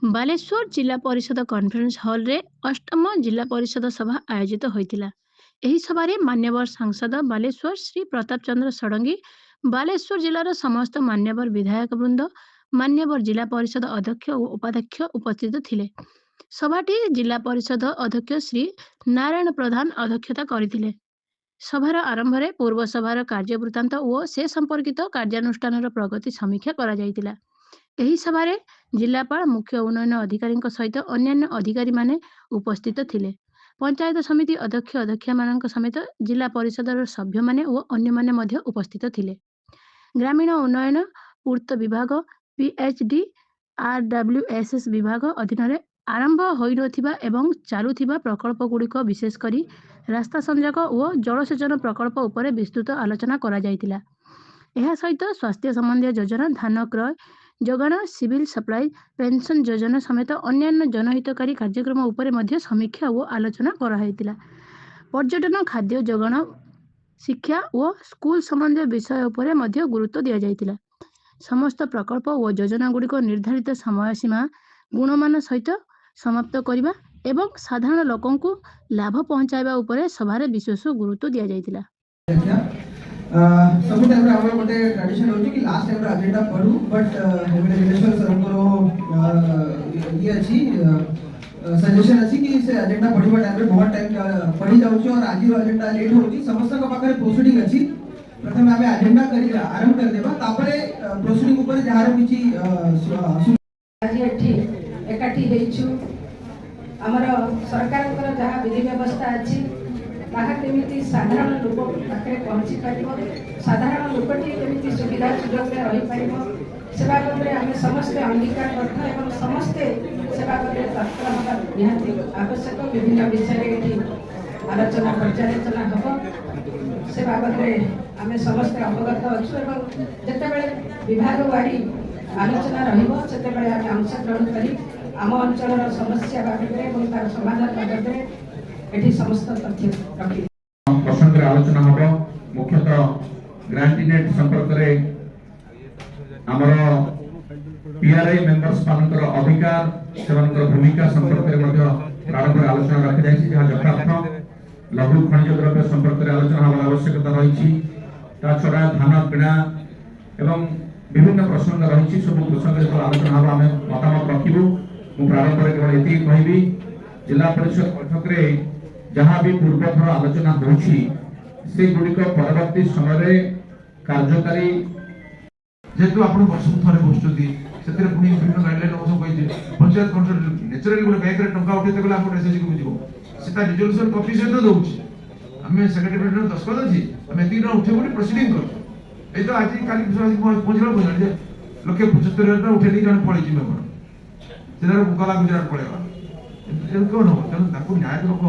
बालेश्वर जिला परिषद conference hall रे अष्टम जिला परिषद सभा आयोजित होइतिला। एही सभारे मान्यवर सांसद बालेश्वर श्री प्रताप चंद्र षडंगी, बालेश्वर जिलार समस्त मान्यवर विधायक वृंद, मान्यवर जिला परिषद अध्यक्ष और उपाध्यक्ष उपस्थित थिले। सभाटी जिला परिषद अध्यक्ष श्री नारायण प्रधान अध्यक्षता करथिले। सभार आरंभ रे पूर्व सभार कार्यवृत्तांत और से संपर्कित कार्यानुष्ठान प्रगति समीक्षा करा जायतिला। एही सभारे जिलापाल मुख्य उन्नयन अधिकारी सहित अन्यान्य अधिकारी माने उपस्थित थिले। पंचायत समिति अध्यक्ष अध्यक्षा मानक समेत जिला परिषदर सभ्य माने और अन्य माने मध्य उपस्थित थिले। ग्रामीण उन्नयन पूर्त विभाग पीएचडी आरडब्ल्यूएसएस विभाग अधीन आरंभ होई नथिबा एवं चालुथिबा प्रकल्प गुड़िक विशेष करी रास्ता संजाक और जलसेचन प्रकल्प उपरे विस्तृत आलोचना करा जायतिला। एहा सहित स्वास्थ्य संबंधी योजना, धान क्रय जोगाण, सिविल सप्लाई, पेंशन योजना समेत अन्यान्य जनहितकारी कार्यक्रम उपरे मध्य समीक्षा और आलोचना कराइतिला। पर्यटन, खाद्य जोगाण, शिक्षा और स्कूल संबंधी विषय उपरे मध्य गुरुत्व दिया जायतिला। समस्त प्रकल्प और योजना गुड़िक निर्धारित समय सीमा गुणमान सहित समाप्त करने एवं साधारण लोकों को लाभ पहुंचाइबा उपरे सभारे विशेष गुरुत्व दिया जायतिला। सब टाइम हमर गोटे ट्रेडिशन होची कि लास्ट टाइम एजेंडा पढू बट हमरे रिलेशन सरको ये अछि सजेशन अछि कि से एजेंडा पढिबा टाइम रे बहुत टाइम पढी जाउची और आज रो एजेंडा लेट होची। समस्त का पाखरे प्रोसीडिंग अछि। प्रथम हमें एजेंडा करी आरंभ कर देबा, तापरे प्रोसीडिंग ऊपर जहार किछि आज एठी एकाठी हेछु हमर सरकार जहाँ विधि व्यवस्था अछि ताहा केमिति साधारण लोक पाखे पहुँची पार, साधारण लोकटी केमिति सुविधा सुजोग में रही पार सेवा करने आम समस्ते अंगीकार करता एवं समस्ते सेवा करने तत्पर होगा निहाती आवश्यक। विभिन्न विषय आलोचना पर्यालोचना हम सेवा करने आम समस्ते अवगत अच्छु एवं जितेबाला विभाग वारी आलोचना रही आम अंशग्रहण करी आम अंचल समस्या बाबद तार समाधान बाबद एठी समस्त तथ्य रखी प्रसंग आलोचना हम मुख्यतः ग्रांटीनेट संपर्क रे हमर पीआरआई मेंबर्स मानकर अधिकार सेवनकर भूमिका संपर्क रे मध्ये प्रारंभ आलोचना रखा जायछि। जहाँ यथार्थ लघु खनिज द्रव्य संपर्क रे आलोचना होबार आवश्यकता रही। ता छड़ा धान किणा एवं विभिन्न प्रसंग रही। सब प्रसंग रे आलोचना हम मतामत रखिबु। मु प्रारंभ रे केवल एति कहिबी जिला परिषद बैठक रे जहाँ भी पूर्वथर आलोचना होछि से गुड़िक परवर्ती समय कार्यकारी जेतु आपण वर्ष थरे बसुती सेतरे पुनी विभिन्न गाइडलाइन हम कहि पंचायत कंट्रोल नेचुरली गोटे बैंक रे टंका उठेते गला आपण एसएससी को बुझिबो सेता रिजोल्यूशन कॉपी से दउछि। हमें सेक्रेटरी रे दस्खत अछि हमें तीन उठे बोली प्रोसीडिंग कर ए तो आज काली विश्वास पहुंचला बुझल जे लोके 75 रे उठेली जण पळि जिमे पर सेदार गला गुजरात पळेवा कौन हो तेणु ताकू न्याय लोक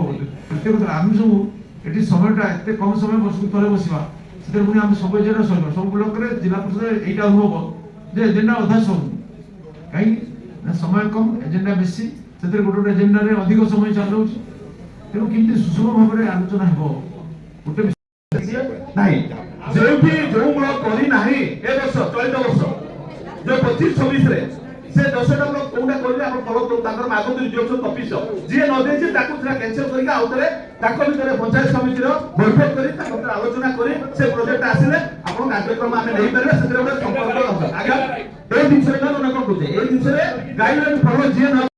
प्रत्येक आम सब ये समय एत कम समय बस थे बसवा से आम सब एजेंडा सर सब ब्लॉक जिला परिषद यहाँ अनुभव जे एजेंडा अधा सब कहीं समय कम एजेंडा बेसी से गोटे गोटे एजेंडा अधिक समय चल तेणु कमी सुषम भाव में आलोचना हो गोटे जो मूल करना चलित वर्ष जो 25-26 से 10टा ब्लॉक कोना करले आपण फॉलो ताकर मागो रिजोल्यूशन कॉपी जे न देछि ताकू थरा कैंसिल करिका आउतरे ताको भितरे पंचायत समिति रो बैठक करी ताकर आलोचना करी से प्रोजेक्ट आसिले आपण कार्यक्रम आमे नहीं परले सेते संपर्क आगे ए दिन से न कोन कोजे ए दिन से गाइडलाइन फॉलो जे न